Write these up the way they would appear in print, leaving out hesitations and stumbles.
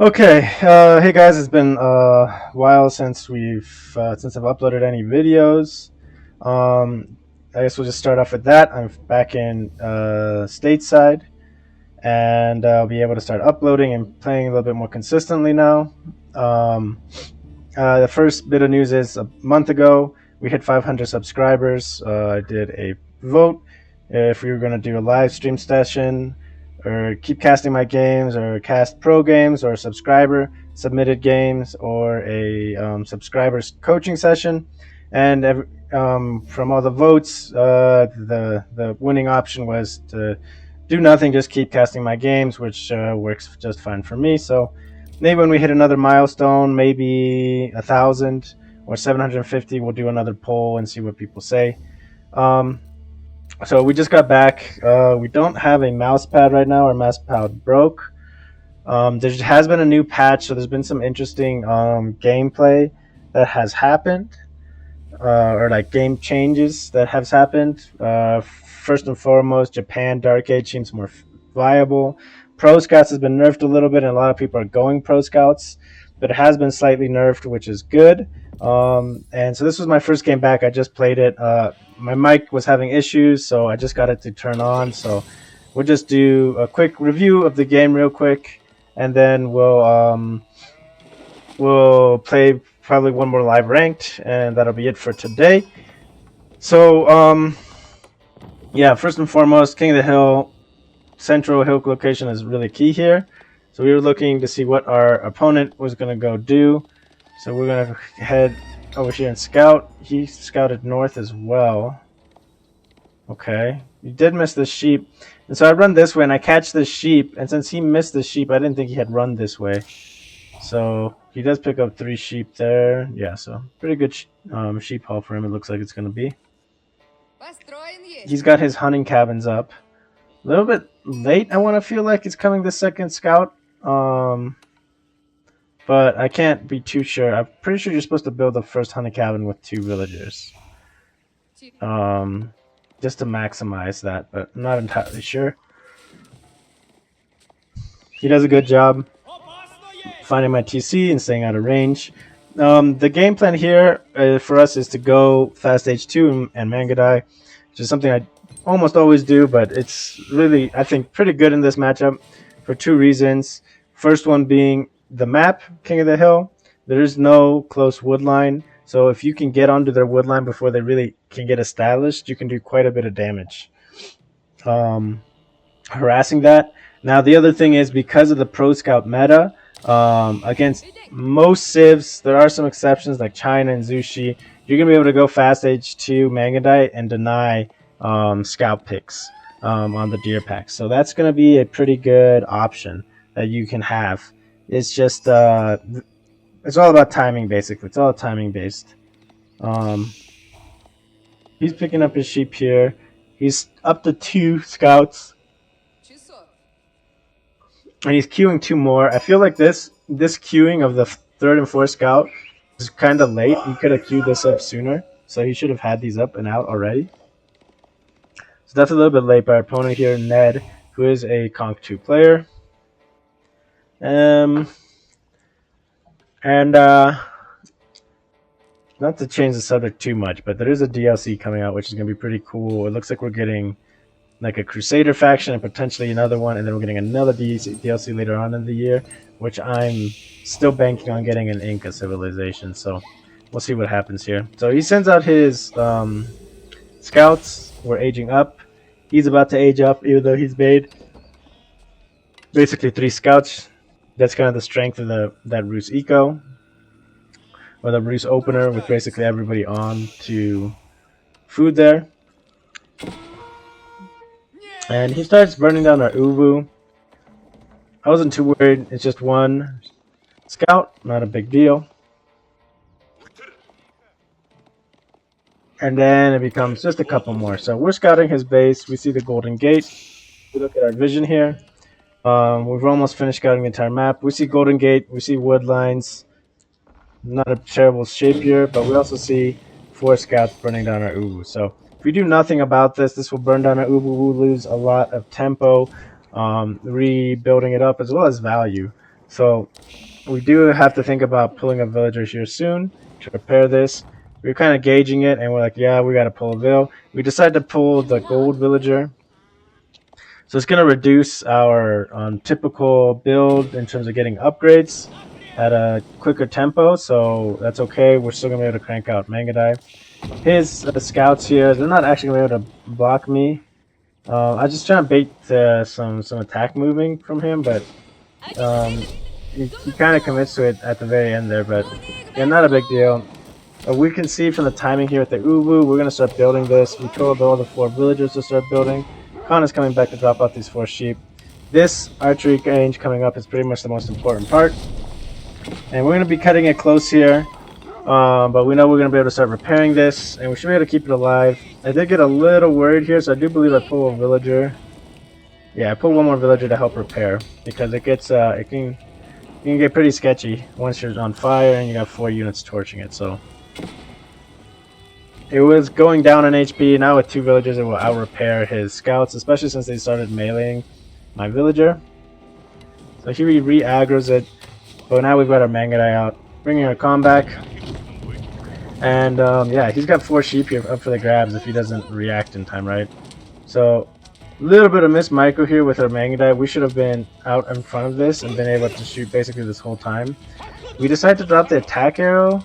Okay, hey guys, it's been a while since I've uploaded any videos. I guess we'll just start off with that. I'm back in stateside, and I'll be able to start uploading and playing a little bit more consistently now. Um, the first bit of news is a month ago we hit 500 subscribers. I did a vote if we were going to do a live stream session or keep casting my games or cast pro games or subscriber submitted games or a subscribers coaching session. And from all the votes, the winning option was to do nothing, just keep casting my games, which works just fine for me. So maybe when we hit another milestone, maybe 1,000 or 750, we'll do another poll and see what people say. So we just got back. We don't have a mouse pad right now. Our mouse pad broke. There has been a new patch, so there's been some interesting gameplay that has happened, or like game changes that has happened. First and foremost, Japan Dark Age seems more viable. Pro Scouts has been nerfed a little bit, and a lot of people are going Pro Scouts, but it has been slightly nerfed, which is good. And so this was my first game back. I just played it. My mic was having issues, so I just got it to turn on. So we'll just do a quick review of the game real quick, and then we'll play probably one more live ranked, and that'll be it for today. So yeah, first and foremost, King of the Hill, central hill location is really key here. So we were looking to see what our opponent was going to go do. So we're going to head over here and scout. He scouted north as well. Okay. He did miss the sheep. And so I run this way and I catch the sheep. And since he missed the sheep, I didn't think he had run this way. So he does pick up 3 sheep there. Yeah, so pretty good sheep haul for him, it looks like it's going to be. He's got his hunting cabins up. A little bit late, I want to feel like he's coming the second scout. But I can't be too sure. I'm pretty sure you're supposed to build the first hunting cabin with 2 villagers. Just to maximize that, but I'm not entirely sure. He does a good job finding my TC and staying out of range. The game plan here for us is to go fast H2 and Mangadai, which is something I almost always do, but it's really, I think, pretty good in this matchup for 2 reasons. First one being the map, King of the Hill. There is no close wood line, so if you can get onto their wood line before they really can get established, you can do quite a bit of damage. Harassing that. Now the other thing is, because of the Pro Scout meta, against most civs, there are some exceptions like China and Zushi, you're going to be able to go fast H2 Mangadite and deny scout picks on the deer packs. So that's going to be a pretty good option that you can have. It's just it's all about timing, basically. It's all timing based. He's picking up his sheep here. He's up to 2 scouts, and he's queuing 2 more. I feel like this queuing of the 3rd and 4th scout is kind of late. He could have queued this up sooner, so he should have had these up and out already. So that's a little bit late by our opponent here, Ned, who is a Conk 2 player. Not to change the subject too much, but there is a DLC coming out, which is going to be pretty cool. It looks like we're getting like a Crusader faction and potentially another one, and then we're getting another DLC later on in the year, which I'm still banking on getting an Inca civilization. So we'll see what happens here. So he sends out his scouts. We're aging up. He's about to age up, even though he's made basically 3 scouts. That's kind of the strength of that Rus Eco, or the Rus opener, with basically everybody on to food there. And he starts burning down our Uvu. I wasn't too worried. It's just 1 scout, not a big deal. And then it becomes just a couple more. So we're scouting his base. We see the Golden Gate. We look at our vision here. We've almost finished scouting the entire map. We see Golden Gate. We see wood lines. Not a terrible shape here, but we also see 4 scouts burning down our Uvu. So if we do nothing about this, this will burn down our Uvu. We'll lose a lot of tempo, rebuilding it up, as well as value. So we do have to think about pulling a villager here soon to repair this. We're kind of gauging it, and we're like, yeah, we got to pull a vill. We decide to pull the gold villager. So it's going to reduce our typical build in terms of getting upgrades at a quicker tempo. So that's okay. We're still going to be able to crank out Mangadai. His scouts here, they're not actually going to be able to block me. I just try to bait some attack moving from him, but um, he kind of commits to it at the very end there. But yeah, not a big deal. We can see from the timing here with the Uwu, we're going to start building this. We told all the 4 villagers to start building. Khan is coming back to drop off these 4 sheep. This archery range coming up is pretty much the most important part. And we're going to be cutting it close here. But we know we're going to be able to start repairing this. And we should be able to keep it alive. I did get a little worried here, so I do believe I pull a villager. Yeah, I pull one more villager to help repair. Because it gets, it can get pretty sketchy once you're on fire and you got 4 units torching it, so... It was going down in HP. Now with 2 villagers, it will out-repair his scouts, especially since they started meleeing my villager. So here he re-aggroes it. But now we've got our Mangadai out, bringing our Khan back. And yeah, he's got 4 sheep here up for the grabs if he doesn't react in time, right? So a little bit of missed micro here with our Mangadai. We should have been out in front of this and been able to shoot basically this whole time. We decided to drop the attack arrow.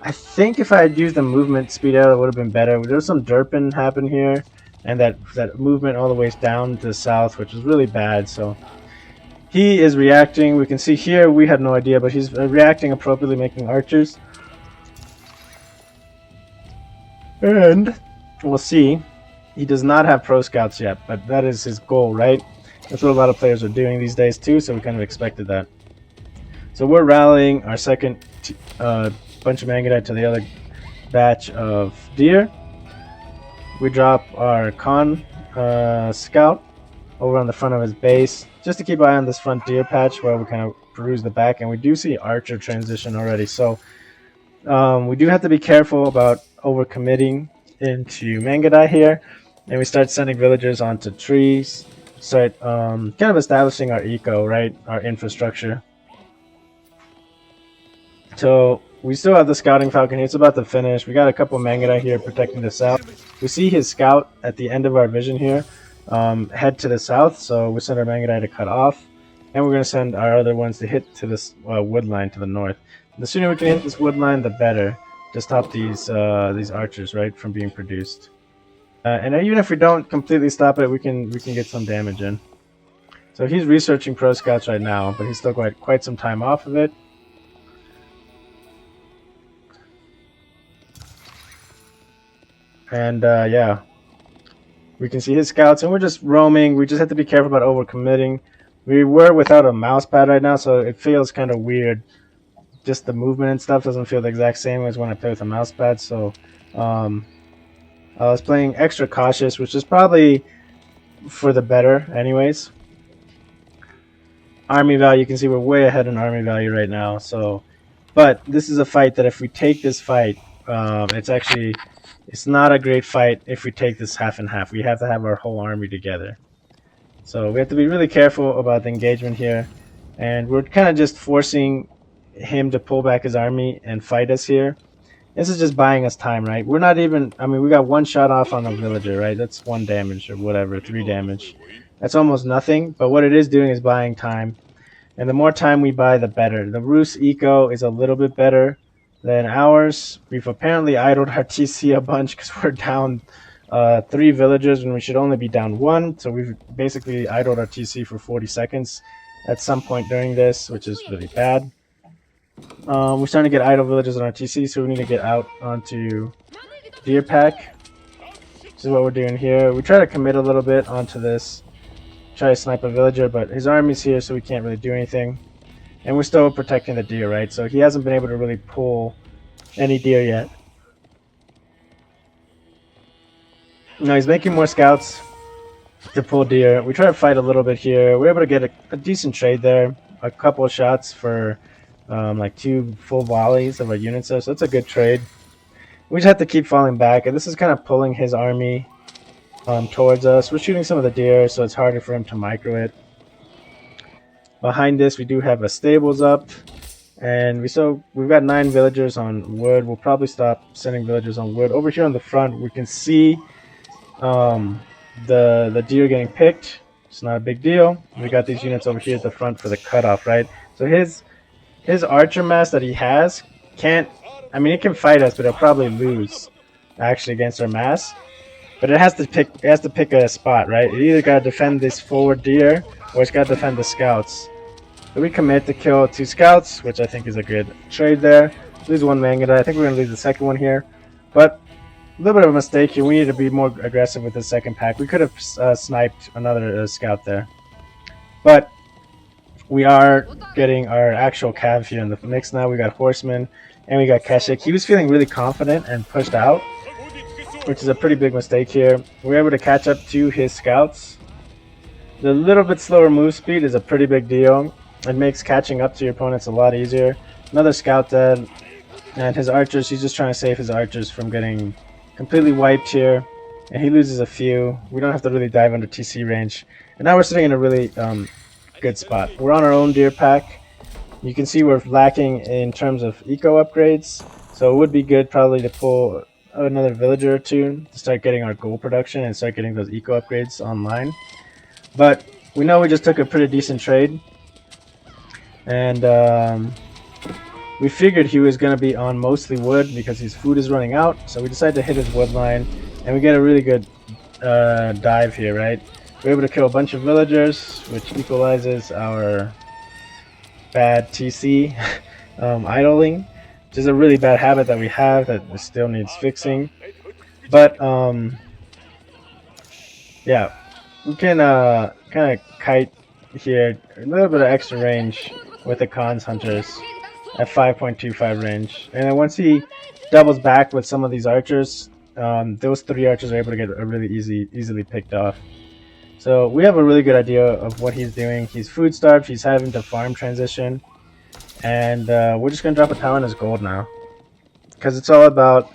I think if I had used the movement speed arrow, it would have been better. There was some derping happen here, and that movement all the way down to the south, which was really bad. So he is reacting. We can see here, we had no idea, but he's reacting appropriately, making archers. And we'll see. He does not have pro scouts yet, but that is his goal, right? That's what a lot of players are doing these days too, so we kind of expected that. So we're rallying our second bunch of Mangadai to the other batch of deer. We drop our Khan scout over on the front of his base, just to keep an eye on this front deer patch where we kind of peruse the back, and we do see archer transition already. So we do have to be careful about overcommitting into Mangadai here, and we start sending villagers onto trees, start kind of establishing our eco, right, our infrastructure. So we still have the scouting falcon here. It's about to finish. We got a couple Mangadai here protecting the south. We see his scout at the end of our vision here head to the south, so we send our Mangadai to cut off, and we're going to send our other ones to hit to this wood line to the north. The sooner we can hit this wood line, the better, to stop these archers, right, from being produced. And even if we don't completely stop it, we can get some damage in. So he's researching pro scouts right now, but he's still quite some time off of it. And yeah, we can see his scouts, and we're just roaming. We just have to be careful about overcommitting. We were without a mouse pad right now, so it feels kind of weird. Just the movement and stuff doesn't feel the exact same as when I play with a mouse pad. So I was playing extra cautious, which is probably for the better anyways. Army value, you can see we're way ahead in army value right now. So, but this is a fight that if we take this fight, it's not a great fight if we take this half and half. We have to have our whole army together. So we have to be really careful about the engagement here. And we're kind of just forcing him to pull back his army and fight us here. This is just buying us time, right? We're not even... I mean, we got 1 shot off on a villager, right? That's 1 damage or whatever, 3 damage. That's almost nothing, but what it is doing is buying time. And the more time we buy, the better. The Rus eco is a little bit better than ours. We've apparently idled our TC a bunch because we're down 3 villagers when we should only be down 1. So we've basically idled our TC for 40 seconds at some point during this, which is really bad. We're starting to get idle villagers on our TC, so we need to get out onto Deer Pack. This is what we're doing here. We try to commit a little bit onto this. Try to snipe a villager, but his army's here, so we can't really do anything. And we're still protecting the deer, right? So he hasn't been able to really pull any deer yet. No, he's making more scouts to pull deer. We try to fight a little bit here. We're able to get a decent trade there. A couple of shots for like 2 full volleys of our units there, so that's a good trade. We just have to keep falling back, and this is kind of pulling his army towards us. We're shooting some of the deer, so it's harder for him to micro it. Behind this, we do have a stables up, and we've got 9 villagers on wood. We'll probably stop sending villagers on wood. Over here on the front, we can see the deer getting picked. It's not a big deal. We got these units over here at the front for the cutoff, right? So his archer mass that he has can't. I mean, it can fight us, but it'll probably lose actually against our mass. But it has to pick a spot, right? It either gotta defend this forward deer or it's gotta defend the scouts. So we commit to kill 2 scouts, which I think is a good trade there. Lose 1 Mangada. I think we're gonna lose the second one here, but a little bit of a mistake here. We need to be more aggressive with the second pack. We could have sniped another scout there, but we are getting our actual cav here in the mix now. We got horsemen and we got Keshik. He was feeling really confident and pushed out, which is a pretty big mistake here. We were able to catch up to his scouts. The little bit slower move speed is a pretty big deal. It makes catching up to your opponents a lot easier. Another scout dead, and his archers, he's just trying to save his archers from getting completely wiped here, and he loses a few. We don't have to really dive under TC range, and now we're sitting in a really good spot. We're on our own deer pack. You can see we're lacking in terms of eco upgrades, so it would be good probably to pull another villager or 2 to start getting our gold production and start getting those eco upgrades online. But we know we just took a pretty decent trade, and we figured he was going to be on mostly wood because his food is running out, so we decided to hit his wood line, and we get a really good dive here, right? We're able to kill a bunch of villagers, which equalizes our bad TC idling, which is a really bad habit that we have that still needs fixing. But yeah, we can kind of kite here, a little bit of extra range with the Khan's hunters at 5.25 range, and then once he doubles back with some of these archers, those 3 archers are able to get really easily picked off. So we have a really good idea of what he's doing. He's food starved, he's having to farm transition, and we're just gonna drop a tower on his gold now, because it's all about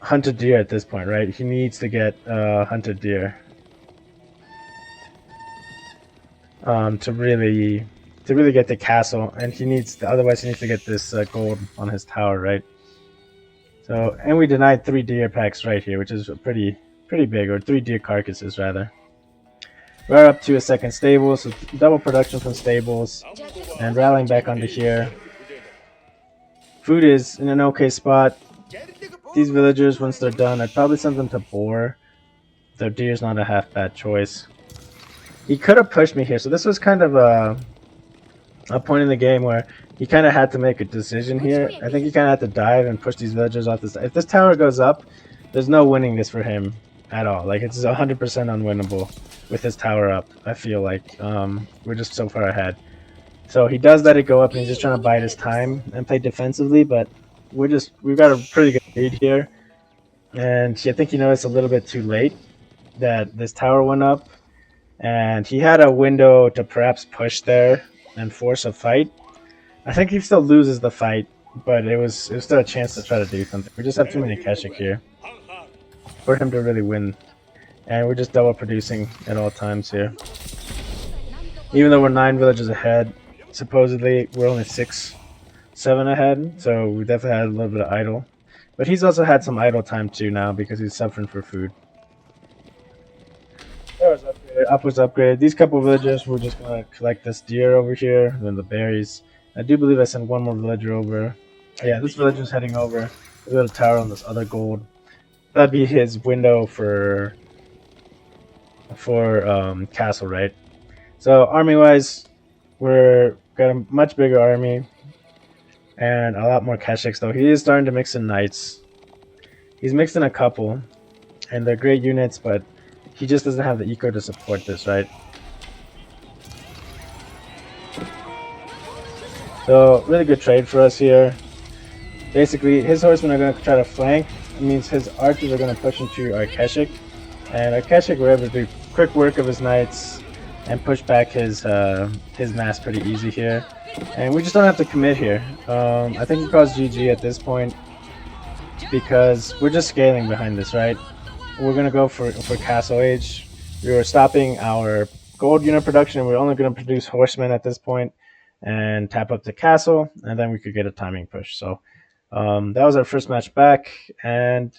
hunted deer at this point, right? He needs to get hunted deer to really get the castle, and otherwise he needs to get this gold on his tower, right? So, and we denied 3 deer packs right here, which is pretty big, or 3 deer carcasses rather. We're up to a second stable, so double production from stables, and rallying back onto here. Food is in an okay spot. These villagers, once they're done, I'd probably send them to boar. Their deer's not a half bad choice. He could have pushed me here, so this was kind of a point in the game where he kind of had to make a decision here. I think he kind of had to dive and push these villagers off this. If this tower goes up, there's no winning this for him at all. Like, it's 100% unwinnable with this tower up. I feel like we're just so far ahead. So he does let it go up, and he's just trying to bide his time and play defensively. But we've got a pretty good lead here, and I think he noticed a little bit too late that this tower went up, and he had a window to perhaps push there and force a fight. I think he still loses the fight, but it was still a chance to try to do something. We just have too many Keshik here for him to really win, and we're just double producing at all times here. Even though we're 9 villages ahead, supposedly we're only 6, 7 ahead, so we definitely had a little bit of idle. But he's also had some idle time too now because he's suffering for food. Upwards upgrade. These couple of villagers, we're just gonna collect this deer over here, and then the berries. I do believe I sent one more villager over. Yeah, this villager's heading over. We got a tower on this other gold. That'd be his window for castle, right? So army-wise, we're got a much bigger army and a lot more Keshiks, though. He is starting to mix in knights. He's mixed in a couple, and they're great units, but he just doesn't have the eco to support this, right? So, really good trade for us here. Basically, his horsemen are going to try to flank. It means his archers are going to push into our Keshik. And our Keshik were able to do quick work of his knights and push back his mass pretty easy here. And we just don't have to commit here. I think he calls GG at this point because we're just scaling behind this, right? We're going to go for Castle Age. We were stopping our gold unit production, and we're only going to produce horsemen at this point and tap up the castle, and then we could get a timing push. So that was our first match back, and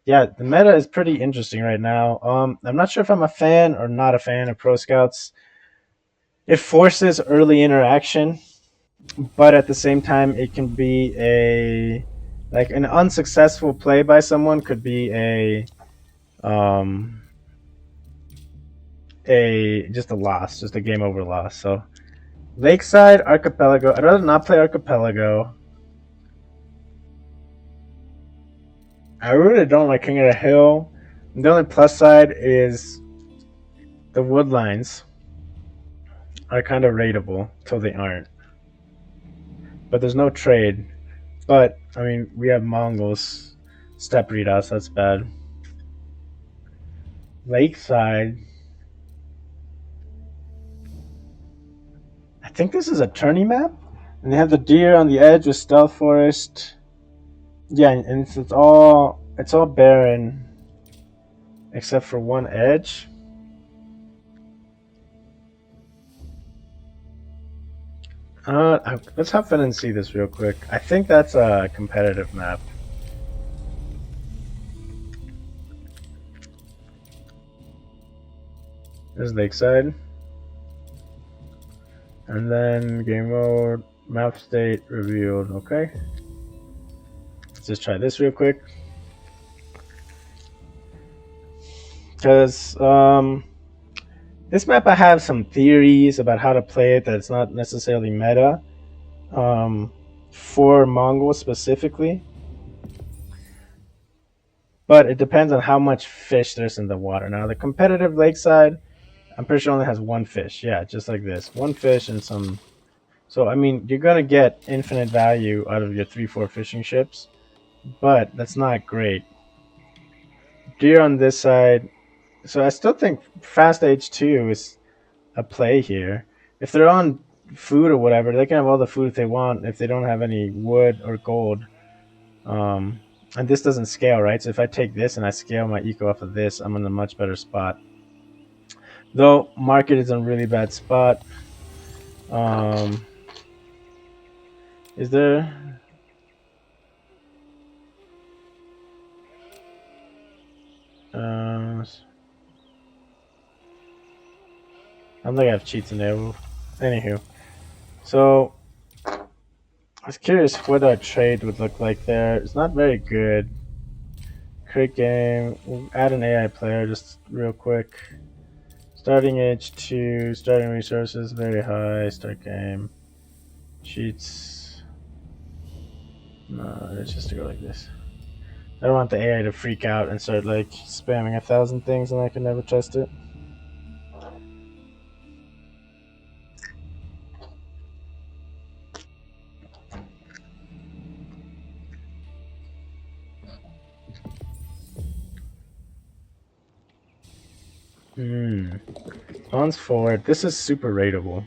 yeah, the meta is pretty interesting right now. I'm not sure if I'm a fan or not a fan of Pro Scouts. It forces early interaction, but at the same time, it can be like an unsuccessful play by someone could be um, just a loss, just a game over loss. So Lakeside Archipelago. I'd rather not play Archipelago. I really don't like King of the Hill. The only plus side is the wood lines are kind of raidable till they aren't. But there's no trade. But I mean, we have Mongols step read us. That's bad. Lakeside. I think this is a tourney map, and they have the deer on the edge with stealth forest. Yeah, and it's all barren except for one edge. Let's hop in and see this real quick. I think that's a competitive map. There's Lakeside. And then game mode, map state revealed. Okay. Let's just try this real quick. Because this map, I have some theories about how to play it that's not necessarily meta for Mongols specifically. But it depends on how much fish there's in the water. Now, the competitive Lakeside, I'm pretty sure only has one fish. Yeah, just like this. One fish and some... So, I mean, you're going to get infinite value out of your 3-4 fishing ships. But that's not great. Deer on this side. So I still think Fast H2 is a play here. If they're on food or whatever, they can have all the food if they want if they don't have any wood or gold. And this doesn't scale, right? So if I take this and I scale my eco off of this, I'm in a much better spot. Though market is in a really bad spot. Is there... I don't think I have cheats in there. Anywho. So, I was curious what our trade would look like there. It's not very good. Create game. We'll add an AI player just real quick. Starting H2. Starting resources very high. Start game. Cheats. No, it's just to go like this. I don't want the AI to freak out and start like spamming 1,000 things and I can never trust it. Pawns forward. This is super rateable.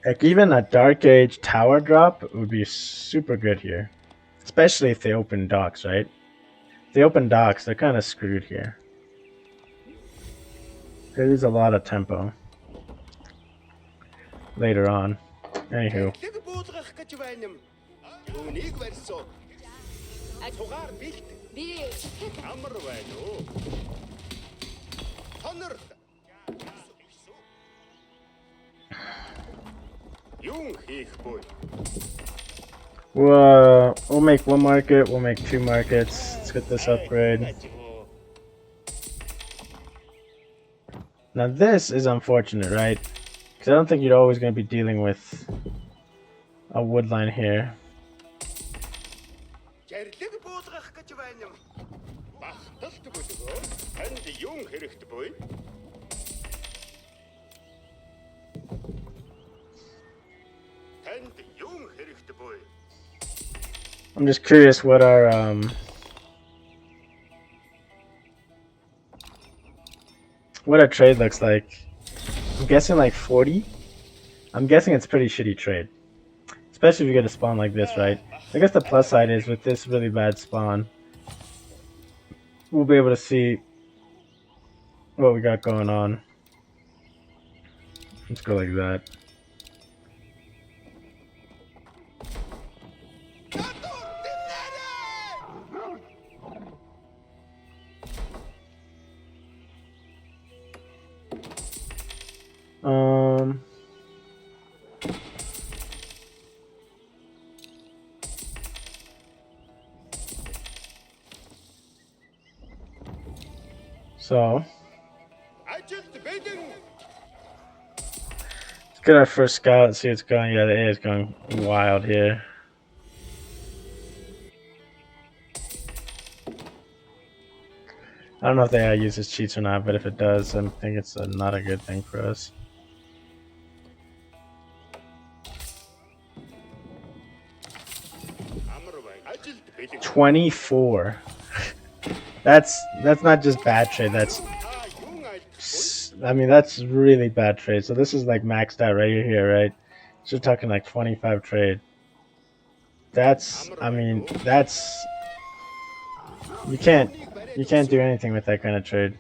Like even a Dark Age tower drop would be super good here. Especially if they open docks, right? If they open docks, they're kind of screwed here. There is a lot of tempo. Later on. Anywho. We'll make one market, we'll make 2 markets. Let's get this upgrade. Now this is unfortunate, right? Because I don't think you're always going to be dealing with a wood line here. I'm just curious what our trade looks like. I'm guessing like 40. I'm guessing it's pretty shitty trade, especially if you get a spawn like this, right? I guess the plus side is with this really bad spawn, we'll be able to see what we got going on. Let's go like that. So let's get our first scout and see what's going. Yeah, the A is going wild here. I don't know if the AI uses cheats or not, but if it does, I think it's not a good thing for us. 24. That's not just bad trade. That's really bad trade. So this is like maxed out right here, right? So we're talking like 25 trade. That's you can't do anything with that kind of trade.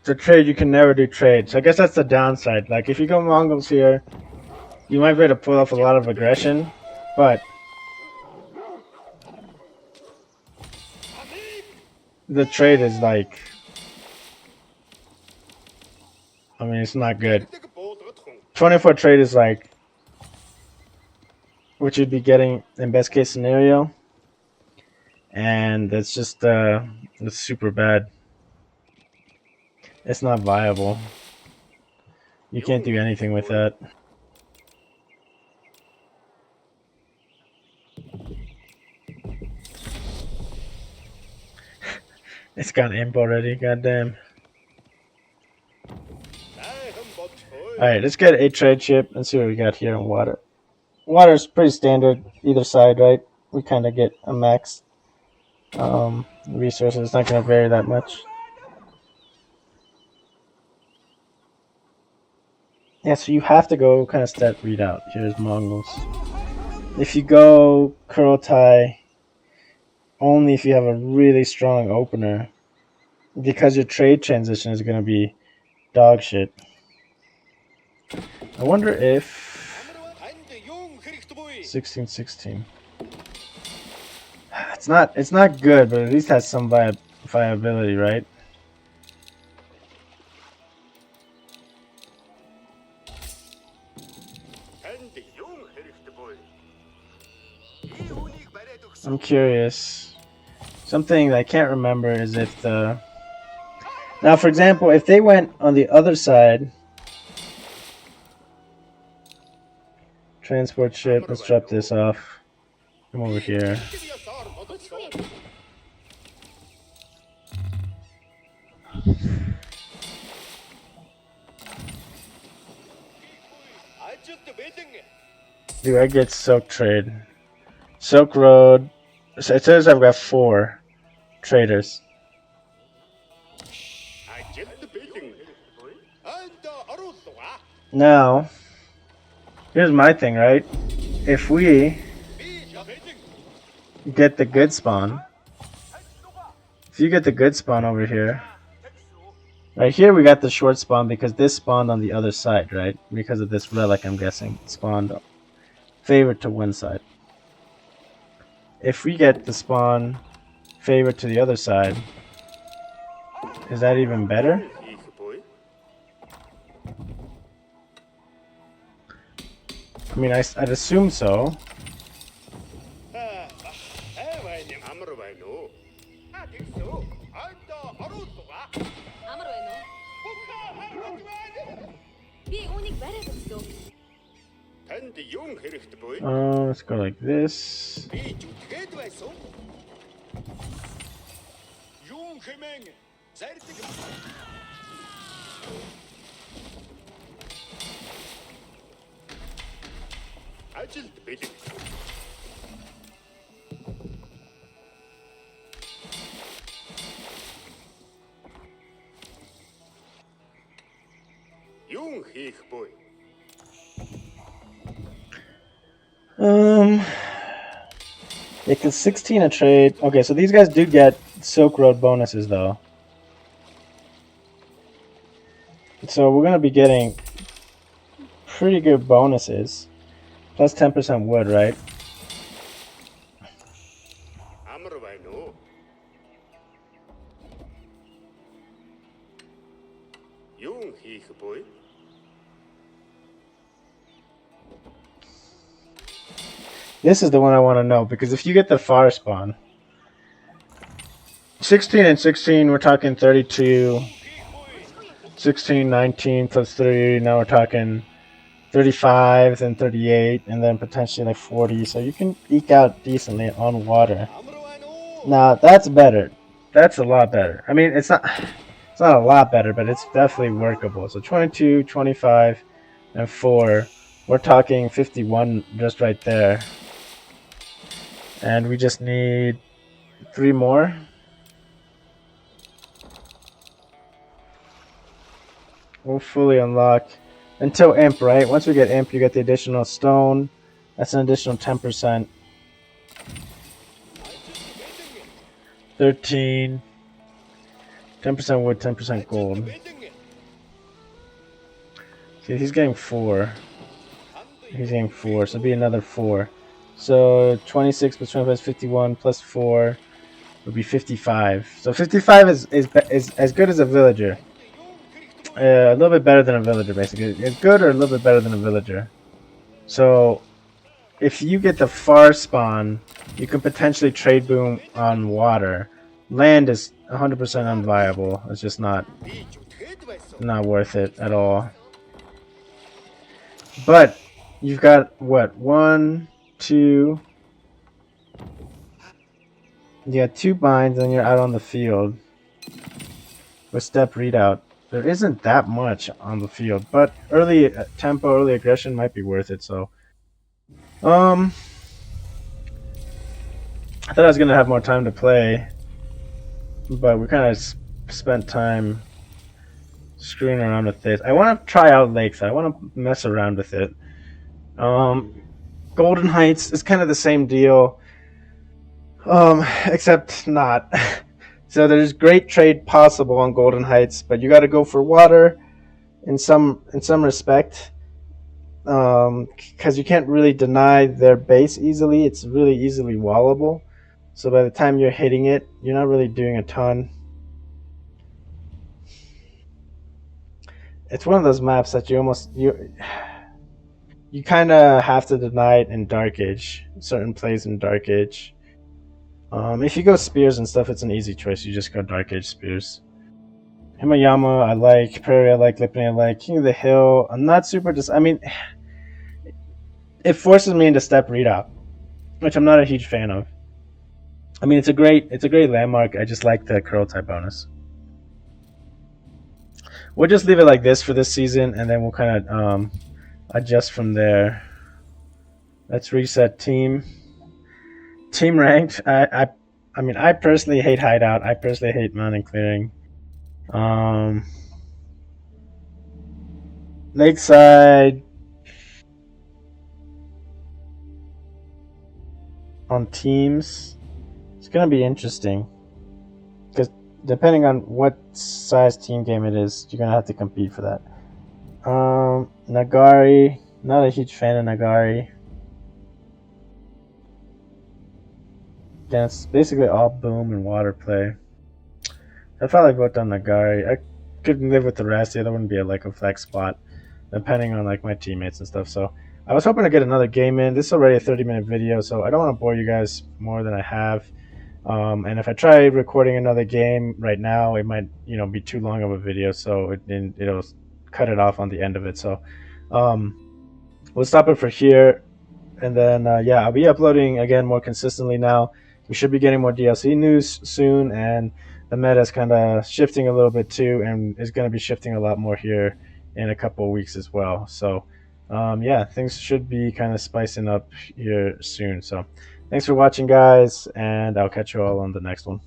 It's a trade you can never do trade. So I guess that's the downside. Like if you go Mongols here, you might be able to pull off a lot of aggression, but the trade is like, it's not good. 24 trade is like what you'd be getting in best case scenario, and it's just it's super bad. It's not viable. You can't do anything with that. It's got imp already, goddamn. Alright, let's get a trade ship and see what we got here in water. Water is pretty standard, either side, right? We kind of get a max resources. It's not going to vary that much. Yeah, so you have to go kind of stat readout. Here's Mongols. If you go Kurotai, only if you have a really strong opener, because your trade transition is going to be dog shit. I wonder if 1616. It's not good, but at least has some viability, right? I'm curious. Something that I can't remember is if the... Now, for example, if they went on the other side... Transport ship, let's drop this off. Come over here. Dude, I get Silk Trade. Silk Road. So it says I've got 4 traders. Now, here's my thing, right? If we get the good spawn, if you get the good spawn over here, right here we got the short spawn because this spawned on the other side, right? Because of this relic, I'm guessing, spawned favored to one side. If we get the spawn favored to the other side, is that even better? I mean, I'd assume so. Let's go like this. Yeah, cause 16 a trade. Okay, so these guys do get Silk Road bonuses though. So we're gonna be getting pretty good bonuses. Plus 10% wood, right? This is the one I want to know, because if you get the far spawn, 16 and 16, we're talking 32. 16, 19 plus 3, now we're talking 35 and 38, and then potentially like 40. So you can eke out decently on water. Now that's better. That's a lot better. I mean, it's not a lot better, but it's definitely workable. So 22, 25, and 4. We're talking 51 just right there. And we just need 3 more. We'll fully unlock until imp, right? Once we get imp, you get the additional stone. That's an additional 10%. 13. 10% wood, 10% gold. See, he's getting 4. He's getting 4, so it'll be another 4. So 26 plus 25 is 51, plus 4 would be 55. So 55 is as good as a villager. A little bit better than a villager, basically. It's good or a little bit better than a villager. So if you get the far spawn, you can potentially trade boom on water. Land is 100% unviable. It's just not worth it at all. But you've got what? 1, 2. You got 2 binds, and you're out on the field with step readout. There isn't that much on the field, but early tempo, early aggression might be worth it. So, I thought I was gonna have more time to play, but we kind of spent time screwing around with this. I want to try out Lakes. I want to mess around with it. Golden Heights is kind of the same deal, except not. So there's great trade possible on Golden Heights, but you got to go for water in some respect, because you can't really deny their base easily. It's really easily wallable. So by the time you're hitting it, you're not really doing a ton. It's one of those maps that you kind of have to deny it in Dark Age, certain plays in Dark Age. If you go spears and stuff, it's an easy choice. You just go Dark Age spears. Himayama, I like. Prairie, I like. Lipney, I like. King of the Hill, I'm not super. I mean, it forces me into step readout, which I'm not a huge fan of. I mean, it's a great landmark. I just like the curl type bonus. We'll just leave it like this for this season, and then we'll kind of adjust from there. Let's reset team. Team ranked. I mean, I personally hate hideout. I personally hate mountain clearing. Lakeside on teams. It's gonna be interesting because depending on what size team game it is, you're gonna have to compete for that. Nagari. Not a huge fan of Nagari. Yeah, it's basically all boom and water play. I'd probably vote on Nagari. I could live with the rest. The other wouldn't be a flex spot, depending on my teammates and stuff. So I was hoping to get another game in. This is already a 30-minute video, so I don't want to bore you guys more than I have. And if I try recording another game right now, it might be too long of a video, so it'll cut it off on the end of it. So we'll stop it for here, and then yeah, I'll be uploading again more consistently now. We should be getting more DLC news soon, and the meta is kind of shifting a little bit too, and is going to be shifting a lot more here in a couple of weeks as well. So yeah, things should be kind of spicing up here soon. So thanks for watching, guys, and I'll catch you all on the next one.